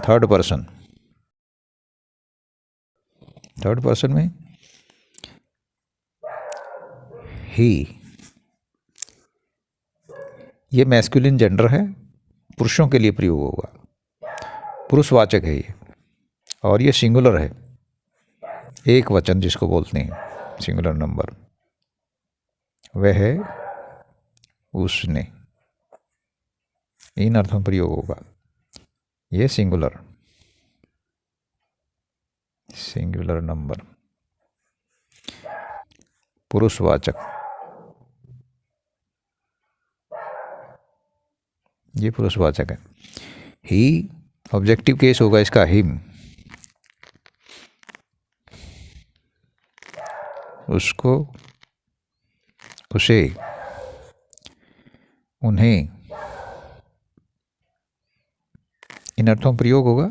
Third person, third person में ही, ये masculine gender है, पुरुषों के लिए प्रयोग होगा, पुरुषवाचक है ये, और ये सिंगुलर है, एक वचन जिसको बोलते हैं सिंगुलर नंबर, वह है उसने, इन अर्थों में प्रयोग होगा। ये सिंगुलर, सिंगुलर नंबर, पुरुषवाचक, ये पुरुषवाचक है। ही, ऑब्जेक्टिव केस होगा इसका हिम, उसको, उसे, उन्हें, इन अर्थों में प्रयोग होगा।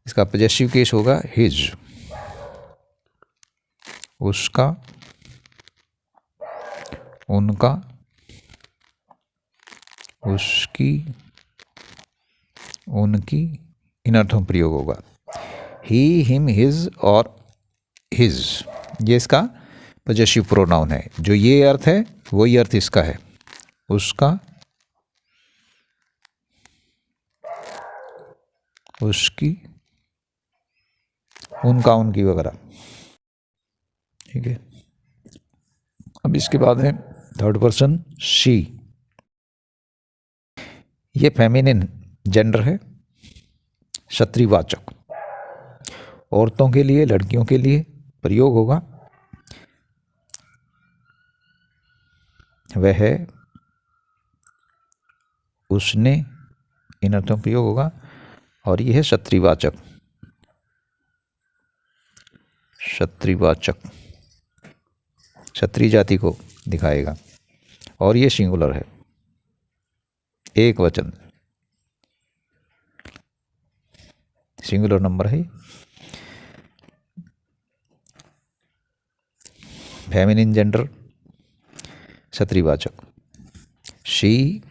इसका पॉजेसिव केस होगा हिज, उसका, उनका, उसकी, उनकी, इन अर्थों में प्रयोग होगा। ही, हिम, हिज और हिज, ये इसका पॉजेसिव प्रोनाउन है। जो ये अर्थ है वही अर्थ इसका है, उसका, उसकी, उनका, उनकी वगैरह। ठीक है, अब इसके बाद है थर्ड पर्सन शी। ये फेमिनिन जेंडर है, क्षत्रिवाचक, औरतों के लिए, लड़कियों के लिए प्रयोग होगा। वह है, उसने, इन अर्थों में प्रयोग होगा। और यह है क्षत्रिवाचक, क्षत्रिवाचक, क्षत्रिय जाति को दिखाएगा। और ये सिंगुलर है, एक वचन, सिंगुलर नंबर है। फेमिनिन जेंडर, क्षत्रिवाचक, शी,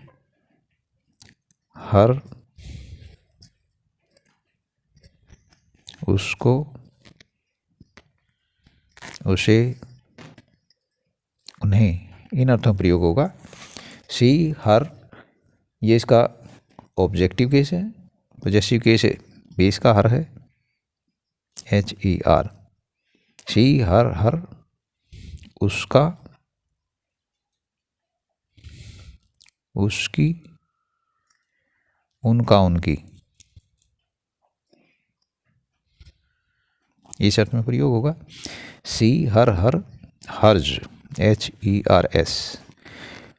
हर, उसको, उसे, उन्हें, इन अर्थों में प्रयोग होगा। शी, हर, ये इसका ऑब्जेक्टिव केस है। पॉजेसिव केस है, भी इसका हर है, HER। शी, हर, हर, उसका, उसकी, उनका, उनकी, इस अर्थ में प्रयोग होगा। सी, हर, हर, हर्ज, HERS।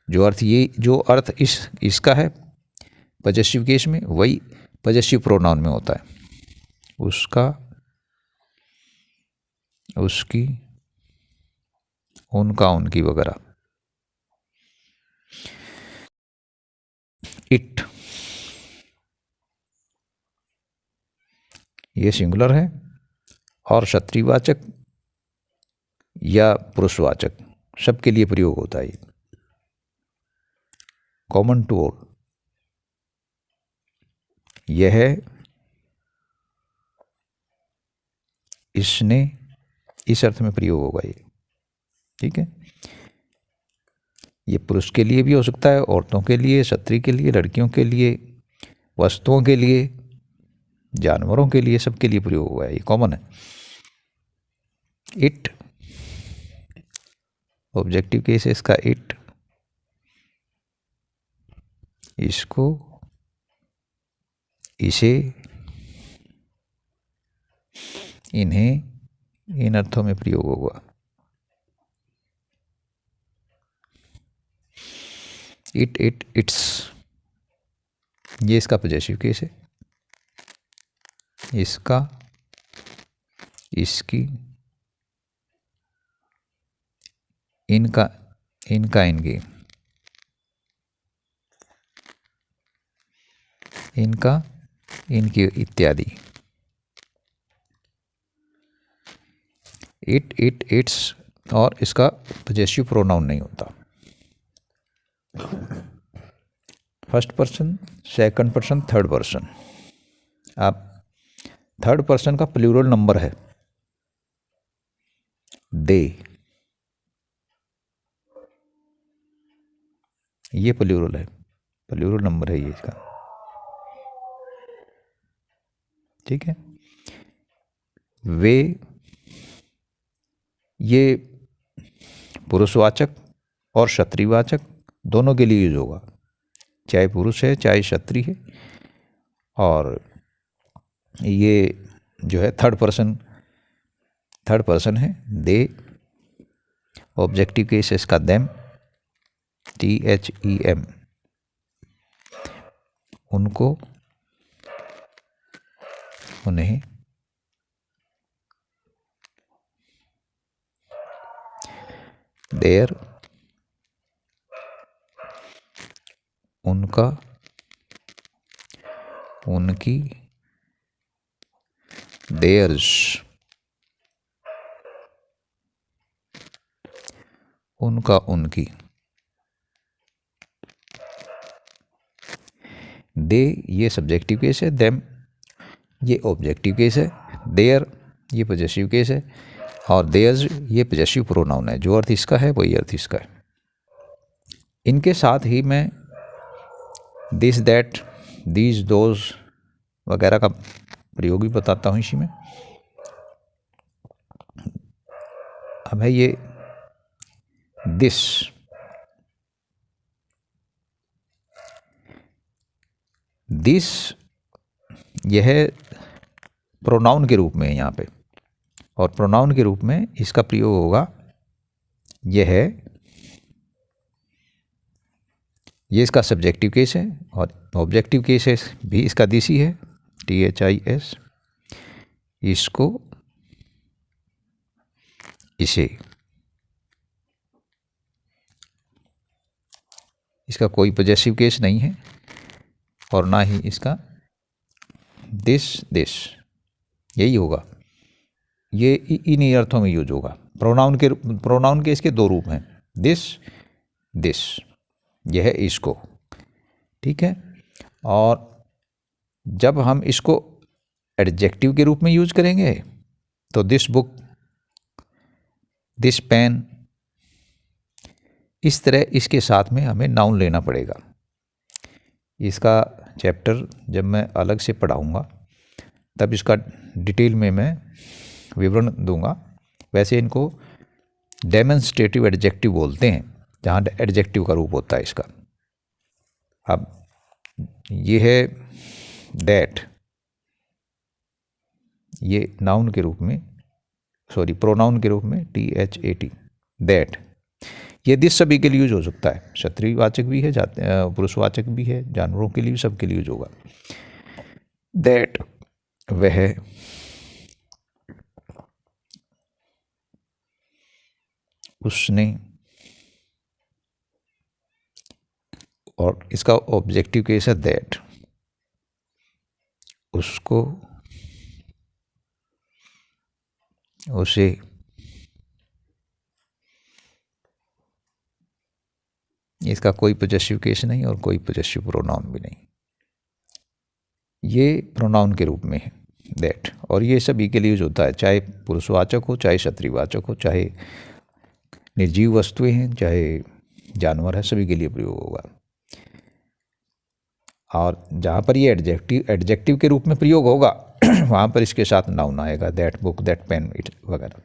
जो अर्थ ये, जो अर्थ इसका है पॉजेसिव केस में, वही पॉजेसिव प्रोनाउन में होता है। उसका, उसकी, उनका, उनकी वगैरह। इट, ये सिंगुलर है और क्षत्रिवाचक या पुरुषवाचक सबके लिए प्रयोग होता है। कॉमन टू ऑल, यह, इसने, इस अर्थ में प्रयोग होगा ये। ठीक है, ये पुरुष के लिए भी हो सकता है, औरतों के लिए, क्षत्रिय के लिए, लड़कियों के लिए, वस्तुओं के लिए, जानवरों के लिए, सबके लिए प्रयोग हुआ है, ये कॉमन है। इट, ऑब्जेक्टिव केस है इसका इट, इसको, इसे, इन्हें, इन अर्थों में प्रयोग होगा। इट, इट, इट्स, ये इसका पॉजेसिव केस है। इसका, इसकी, इनका, इनका, इनकी, इनका, इनकी, इत्यादि। इट, इट, इट्स, और इसका पॉजेसिव प्रोनाउन नहीं होता। First person, second person, third person. अब थर्ड पर्सन का प्लूरल नंबर है दे, ये प्लूरल है, प्लूरल नंबर है ये इसका, ठीक है। वे, ये पुरुषवाचक और क्षत्रिवाचक दोनों के लिए यूज होगा, चाहे पुरुष है चाहे क्षत्रिय है। और ये जो है थर्ड पर्सन है दे। ऑब्जेक्टिव केस इसका देम, THEM, उनको, उन्हें, देयर, उनका, उनकी, देयर्स, उनका, उनकी। दे ये सब्जेक्टिव केस है, देम ये ऑब्जेक्टिव केस है, देयर ये पॉजेसिव केस है, और देयर्स ये पॉजेसिव प्रोनाउन है। जो अर्थ इसका है वही अर्थ इसका है। इनके साथ ही मैं दिस, दैट, दीज, दोज वगैरह का प्रयोग भी बताता हूँ इसी में। अब है ये दिस, दिस यह प्रोनाउन के रूप में है यहाँ पे, और प्रोनाउन के रूप में इसका प्रयोग होगा यह है, ये इसका सब्जेक्टिव केस है, और ऑब्जेक्टिव केस है भी इसका दिस ही है, THIS, इसको, इसे। इसका कोई पॉजेसिव केस नहीं है और ना ही इसका दिस, यही होगा। ये इन्हीं अर्थों में यूज होगा। प्रोनाउन के इसके दो रूप हैं, दिस, यह है इसको, ठीक है। और जब हम इसको एडजेक्टिव के रूप में यूज करेंगे तो दिस बुक, दिस पेन, इस तरह इसके साथ में हमें नाउन लेना पड़ेगा। इसका चैप्टर जब मैं अलग से पढ़ाऊँगा तब इसका डिटेल में मैं विवरण दूंगा। वैसे इनको डेमोन्स्ट्रेटिव एडजेक्टिव बोलते हैं, जहाँ एडजेक्टिव का रूप होता है इसका। अब ये है दैट, ये नाउन के रूप में, प्रोनाउन के रूप में THAT, दैट। ये दिस सभी के लिए यूज हो सकता है, क्षत्रियवाचक भी है, पुरुषवाचक भी है, जानवरों के लिए, सबके लिए यूज होगा। दैट वह, उसने, और इसका ऑब्जेक्टिव केस है दैट, उसको, उसे, इसका कोई पॉजेसिव केस नहीं और कोई पॉजेसिव प्रोनाउन भी नहीं, ये प्रोनाउन के रूप में है दैट। और ये सभी के लिए यूज होता है, चाहे पुरुषवाचक हो, चाहे क्षत्रियवाचक हो, चाहे निर्जीव वस्तुएं हैं, चाहे जानवर है, सभी के लिए प्रयोग होगा। और जहाँ पर ये एडजेक्टिव के रूप में प्रयोग होगा वहाँ पर इसके साथ नाउन आएगा, that book, that pain, it वगैरह।